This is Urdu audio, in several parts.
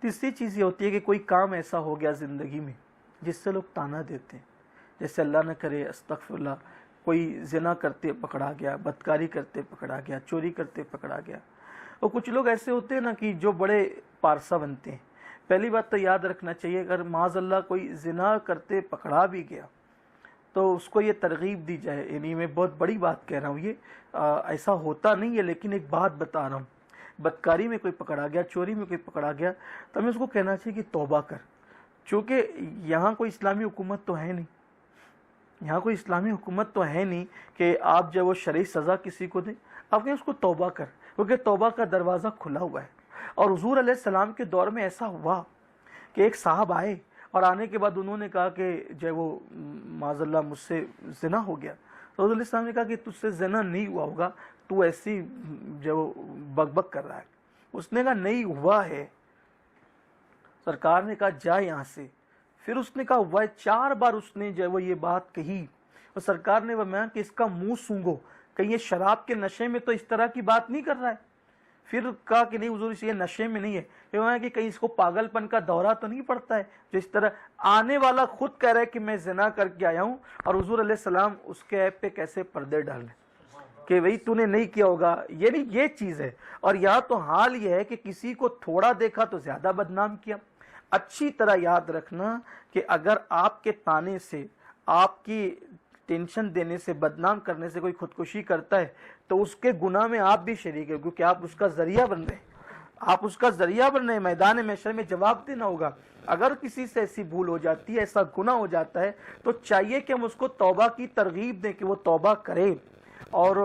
تیسری چیز یہ ہوتی ہے کہ کوئی کام ایسا ہو گیا زندگی میں جس سے لوگ تانا دیتے ہیں، جیسے اللہ نہ کرے استغفر اللہ کوئی زنا کرتے پکڑا گیا، بدکاری کرتے پکڑا گیا، چوری کرتے پکڑا گیا۔ اور کچھ لوگ ایسے ہوتے ہیں نا کہ جو بڑے پارسا بنتے ہیں۔ پہلی بات تو یاد رکھنا چاہیے، اگر معاذ اللہ کوئی زنا کرتے پکڑا بھی گیا تو اس کو یہ ترغیب دی جائے، یعنی میں بہت بڑی بات کہہ رہا ہوں، یہ ایسا ہوتا نہیں ہے لیکن ایک بات بتا رہا ہوں، بدکاری میں کوئی پکڑا گیا، چوری میں کوئی پکڑا گیا تو ہمیں اس کو کہنا چاہیے کہ توبہ کر، چونکہ یہاں کوئی اسلامی حکومت تو ہے نہیں، یہاں کوئی اسلامی حکومت تو ہے نہیں کہ آپ جب وہ شرعی سزا کسی کو دیں، آپ کہیں اس کو توبہ کر، کیونکہ توبہ کا دروازہ کھلا ہوا ہے۔ اور حضور علیہ السلام کے دور میں ایسا ہوا کہ ایک صاحب آئے اور آنے کے بعد انہوں نے کہا کہ جو وہ معاذ اللہ مجھ سے زنا ہو گیا، تو حضور علیہ السلام نے کہا کہ تجھ سے زنا نہیں ہوا ہوگا، تو ایسی جو بک بک کر رہا ہے۔ اس نے کہا نہیں ہوا ہے۔ سرکار نے کہا جا یہاں سے۔ پھر اس نے کہا ہوا ہے، 4 بار اس نے جو وہ یہ بات کہی، اور سرکار نے فرمایا کہ اس کا منہ سونگو، کہیں یہ شراب کے نشے میں تو اس طرح کی بات نہیں کر رہا ہے۔ پھر کہا کہ نہیں حضور یہ نشے میں نہیں ہے، یہ کہ کہیں اس کو پاگل پن کا دورہ تو نہیں پڑتا ہے، جو اس طرح آنے والا خود کہہ رہا ہے کہ میں زنا کر کے آیا ہوں، اور حضور علیہ السلام اس کے عیب پہ کیسے پردے ڈال رہے کہ وہی تو نے نہیں کیا ہوگا، یعنی یہ چیز ہے۔ اور یہاں تو حال یہ ہے کہ کسی کو تھوڑا دیکھا تو زیادہ بدنام کیا۔ اچھی طرح یاد رکھنا کہ اگر آپ کے تانے سے، آپ کی ٹینشن دینے سے، بدنام کرنے سے کوئی خودکشی کرتا ہے تو اس کے گناہ میں آپ بھی شریک ہیں، کیونکہ آپ اس کا ذریعہ بن رہے ہیں، آپ اس کا ذریعہ بن رہے ہیں، میدان محشر میں جواب دینا ہوگا۔ اگر کسی سے ایسی بھول ہو جاتی ہے، ایسا گناہ ہو جاتا ہے، تو چاہیے کہ ہم اس کو توبہ کی ترغیب دیں کہ وہ توبہ کرے، اور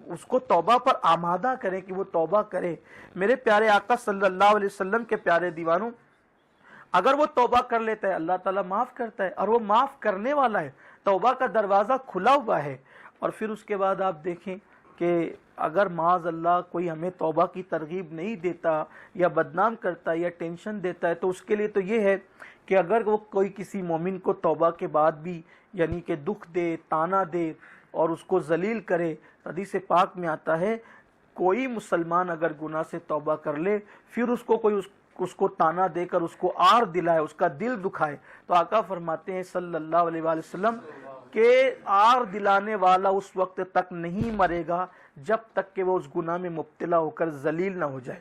اس کو توبہ پر آمادہ کریں کہ وہ توبہ کرے۔ میرے پیارے آقا صلی اللہ علیہ وسلم کے پیارے دیوانوں، اگر وہ توبہ کر لیتا ہے اللہ تعالیٰ معاف کرتا ہے، اور وہ معاف کرنے والا ہے، توبہ کا دروازہ کھلا ہوا ہے۔ اور پھر اس کے بعد آپ دیکھیں کہ اگر معاذ اللہ کوئی ہمیں توبہ کی ترغیب نہیں دیتا، یا بدنام کرتا ہے، یا ٹینشن دیتا ہے، تو اس کے لیے تو یہ ہے کہ اگر وہ کوئی کسی مومن کو توبہ کے بعد بھی یعنی کہ دکھ دے، تانا دے اور اس کو ذلیل کرے، حدیث پاک میں آتا ہے کوئی مسلمان اگر گناہ سے توبہ کر لے، پھر اس کو کوئی اس کو تانا دے کر اس کو آر دلائے، اس کا دل دکھائے، تو آقا فرماتے ہیں صلی اللہ علیہ وآلہ وسلم کہ آر دلانے والا اس وقت تک نہیں مرے گا جب تک کہ وہ اس گناہ میں مبتلا ہو کر ذلیل نہ ہو جائے۔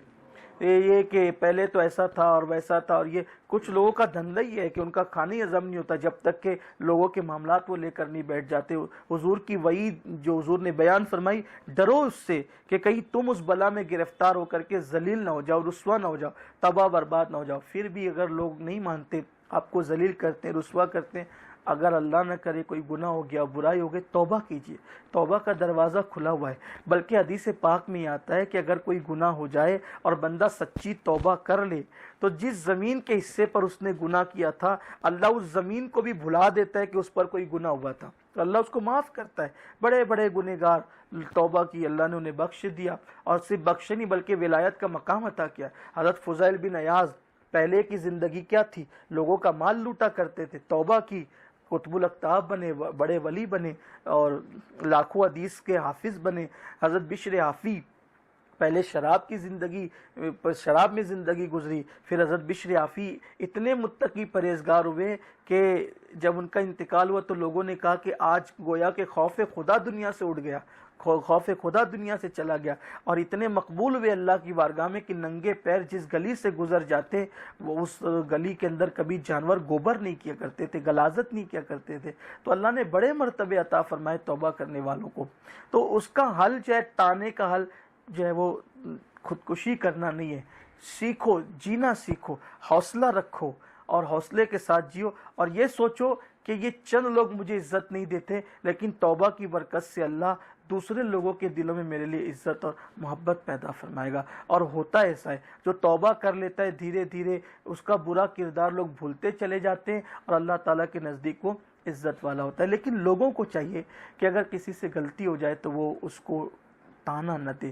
یہ کہ پہلے تو ایسا تھا اور ویسا تھا، اور یہ کچھ لوگوں کا دھندا ہی ہے کہ ان کا کھانا ہی ہضم نہیں ہوتا جب تک کہ لوگوں کے معاملات وہ لے کر نہیں بیٹھ جاتے۔ حضور کی وعید جو حضور نے بیان فرمائی، ڈرو اس سے کہ کہیں تم اس بلا میں گرفتار ہو کر کے ذلیل نہ ہو جاؤ، رسوا نہ ہو جاؤ، تباہ برباد نہ ہو جاؤ۔ پھر بھی اگر لوگ نہیں مانتے، آپ کو ذلیل کرتے ہیں، رسوا کرتے ہیں، اگر اللہ نہ کرے کوئی گناہ ہو گیا، برائی ہو گئی، توبہ کیجئے، توبہ کا دروازہ کھلا ہوا ہے۔ بلکہ حدیث پاک میں آتا ہے کہ اگر کوئی گناہ ہو جائے اور بندہ سچی توبہ کر لے تو جس زمین کے حصے پر اس نے گناہ کیا تھا، اللہ اس زمین کو بھی بھلا دیتا ہے کہ اس پر کوئی گناہ ہوا تھا، تو اللہ اس کو معاف کرتا ہے۔ بڑے بڑے گنہگار توبہ کی، اللہ نے انہیں بخش دیا، اور صرف بخش نہیں بلکہ ولایت کا مقام عطا کیا۔ حضرت فضیل بن عیاض پہلے کی زندگی کیا تھی؟ لوگوں کا مال لوٹا کرتے تھے، توبہ کی، قطب الاقطاب بنے، بڑے ولی بنے، اور لاکھوں حدیث کے حافظ بنے۔ حضرت بشر حافی پہلے شراب کی زندگی، شراب میں زندگی گزری، پھر حضرت بشر حافی اتنے متقی پرہیزگار ہوئے کہ جب ان کا انتقال ہوا تو لوگوں نے کہا کہ آج گویا کہ خوف خدا دنیا سے اڑ گیا، خوف خدا دنیا سے چلا گیا، اور اتنے مقبول ہوئے اللہ کی بارگاہ میں کہ ننگے پیر جس گلی سے گزر جاتے وہ اس گلی کے اندر کبھی جانور گوبر نہیں کیا کرتے تھے، غلاظت نہیں کیا کرتے تھے۔ تو اللہ نے بڑے مرتبے عطا فرمائے توبہ کرنے والوں کو۔ تو اس کا حل جو ہے، ٹانے کا حل جو ہے وہ خودکشی کرنا نہیں ہے، سیکھو، جینا سیکھو، حوصلہ رکھو اور حوصلے کے ساتھ جیو، اور یہ سوچو کہ یہ چند لوگ مجھے عزت نہیں دیتے، لیکن توبہ کی برکت سے اللہ دوسرے لوگوں کے دلوں میں میرے لیے عزت اور محبت پیدا فرمائے گا۔ اور ہوتا ایسا ہے، جو توبہ کر لیتا ہے دھیرے دھیرے اس کا برا کردار لوگ بھولتے چلے جاتے ہیں، اور اللہ تعالیٰ کے نزدیک وہ عزت والا ہوتا ہے۔ لیکن لوگوں کو چاہیے کہ اگر کسی سے غلطی ہو جائے تو وہ اس کو تانا نہ دے،